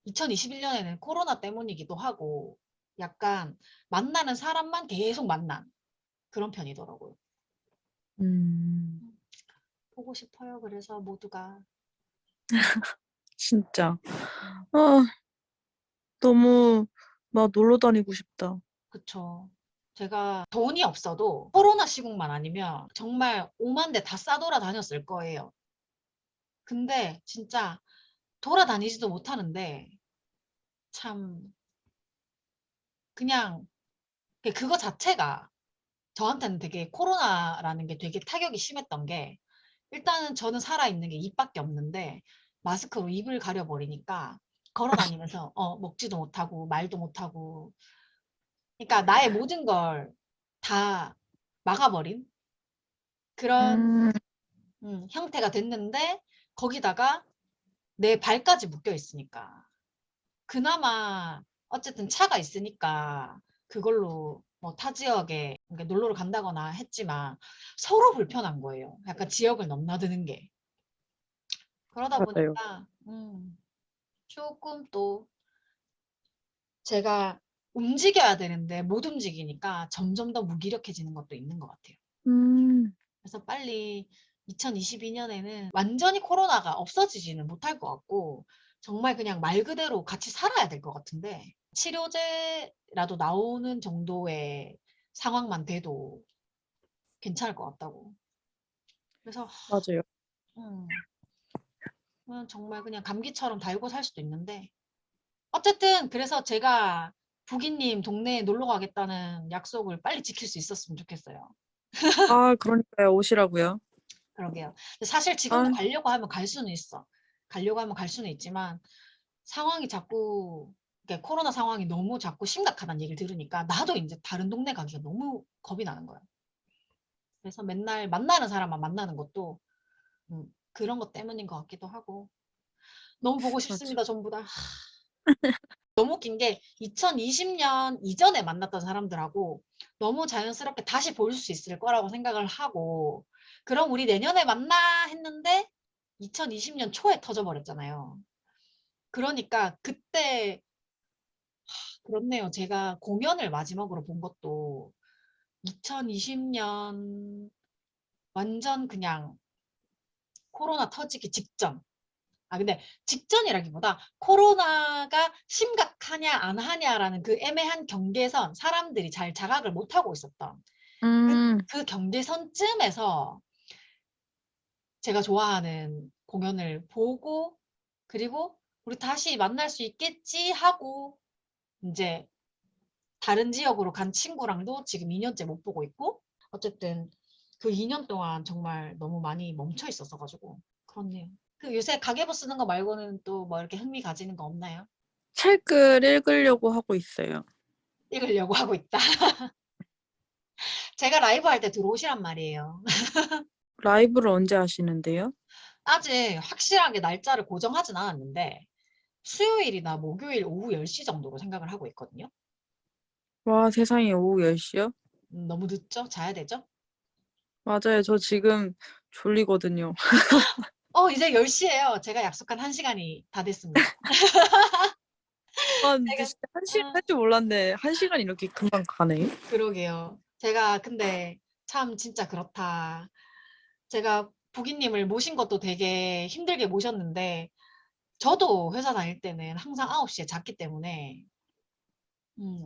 2021년에는 코로나 때문이기도 하고 약간 만나는 사람만 계속 만난 그런 편이더라고요. 음. 보고 싶어요. 그래서 모두가. 진짜. 음, 아 너무 막 놀러 다니고 싶다. 그쵸. 제가 돈이 없어도 코로나 시국만 아니면 정말 오만 대 다 싸돌아 다녔을 거예요. 근데 진짜 돌아다니지도 못하는데 참 그냥 그거 자체가 저한테는 되게 코로나라는 게 되게 타격이 심했던 게 일단은 저는 살아있는 게 입밖에 없는데 마스크로 입을 가려버리니까 걸어 다니면서 먹지도 못하고 말도 못하고 그러니까 나의 모든 걸 다 막아버린 그런 음. 형태가 됐는데 거기다가 내 발까지 묶여 있으니까 그나마 어쨌든 차가 있으니까 그걸로 뭐 타 지역에 그러니까 놀러를 간다거나 했지만 서로 불편한 거예요. 약간 지역을 넘나드는 게. 그러다 맞아요. 보니까 조금 또 제가 움직여야 되는데 못 움직이니까 점점 더 무기력해지는 것도 있는 것 같아요. 음. 그래서 빨리 2022년에는 완전히 코로나가 없어지지는 못할 것 같고 정말 그냥 말 그대로 같이 살아야 될 것 같은데 치료제라도 나오는 정도의 상황만 돼도 괜찮을 것 같다고. 그래서 맞아요. 음, 정말 그냥 감기처럼 달고 살 수도 있는데 어쨌든 그래서 제가 부기님 동네에 놀러 가겠다는 약속을 빨리 지킬 수 있었으면 좋겠어요. 아 그러니까요. 오시라고요. 그러게요. 근데 사실 지금도 아 가려고 하면 갈 수는 있어. 가려고 하면 갈 수는 있지만 상황이 자꾸 이게 코로나 상황이 너무 자꾸 심각하다는 얘기를 들으니까 나도 이제 다른 동네 가기가 너무 겁이 나는 거야. 그래서 맨날 만나는 사람만 만나는 것도 그런 것 때문인 것 같기도 하고 너무 보고 맞아. 싶습니다. 전부 다. 너무 웃긴 게 2020년 이전에 만났던 사람들하고 너무 자연스럽게 다시 볼 수 있을 거라고 생각을 하고 그럼 우리 내년에 만나 했는데 2020년 초에 터져버렸잖아요. 그러니까 그때 그렇네요. 제가 공연을 마지막으로 본 것도 2020년 완전 그냥 코로나 터지기 직전. 아, 근데 직전이라기보다 코로나가 심각하냐 안 하냐라는 그 애매한 경계선 사람들이 잘 자각을 못하고 있었던 음. 그 경계선쯤에서 제가 좋아하는 공연을 보고 그리고 우리 다시 만날 수 있겠지 하고 이제 다른 지역으로 간 친구랑도 지금 2년째 못 보고 있고 어쨌든 그 2년 동안 정말 너무 많이 멈춰 있었어 가지고 그렇네요. 그 요새 가계부 쓰는 거 말고는 또 뭐 이렇게 흥미 가지는 거 없나요? 책을 읽으려고 하고 있어요. 읽으려고 하고 있다. 제가 라이브 할 때 들어오시란 말이에요. 라이브를 언제 하시는데요? 아직 확실하게 날짜를 고정하진 않았는데 수요일이나 목요일 오후 10시 정도로 생각을 하고 있거든요. 와 세상에 오후 10시요? 너무 늦죠? 자야 되죠? 맞아요. 저 지금 졸리거든요. 이제 10시예요. 제가 약속한 1시간이 다 됐습니다. 아 근데 제가 진짜 1시간 아, 할 줄 몰랐네. 1시간 이렇게 금방 가네. 그러게요. 제가 근데 참 진짜 그렇다. 제가 부기님을 모신 것도 되게 힘들게 모셨는데 저도 회사 다닐 때는 항상 9시에 잤기 때문에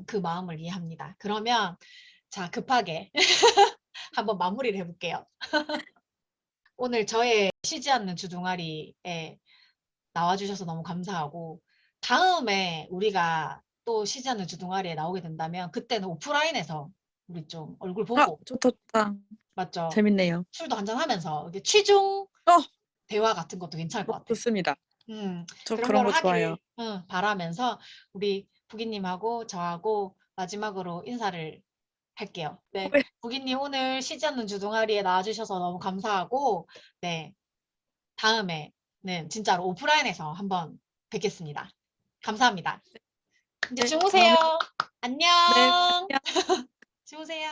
그 마음을 이해합니다. 그러면 자, 급하게 한번 마무리를 해볼게요. 오늘 저의 쉬지 않는 주둥아리에 나와주셔서 너무 감사하고 다음에 우리가 또 쉬지 않는 주둥아리에 나오게 된다면 그때는 오프라인에서 우리 좀 얼굴 아, 보고 좋다, 좋다. 맞죠? 재밌네요. 술도 한잔하면서 이렇게 취중 어, 대화 같은 것도 괜찮을 것 같아. 좋습니다. 저 그런 그런 걸 거 좋아요. 하기를 바라면서 우리 부기님하고 저하고 마지막으로 인사를 할게요. 네, 네, 부기님 오늘 쉬지 않는 주둥아리에 나와주셔서 너무 감사하고 네, 다음에는 진짜로 오프라인에서 한번 뵙겠습니다. 감사합니다. 이제 네, 주무세요. 다음에, 네. 안녕. 주무세요.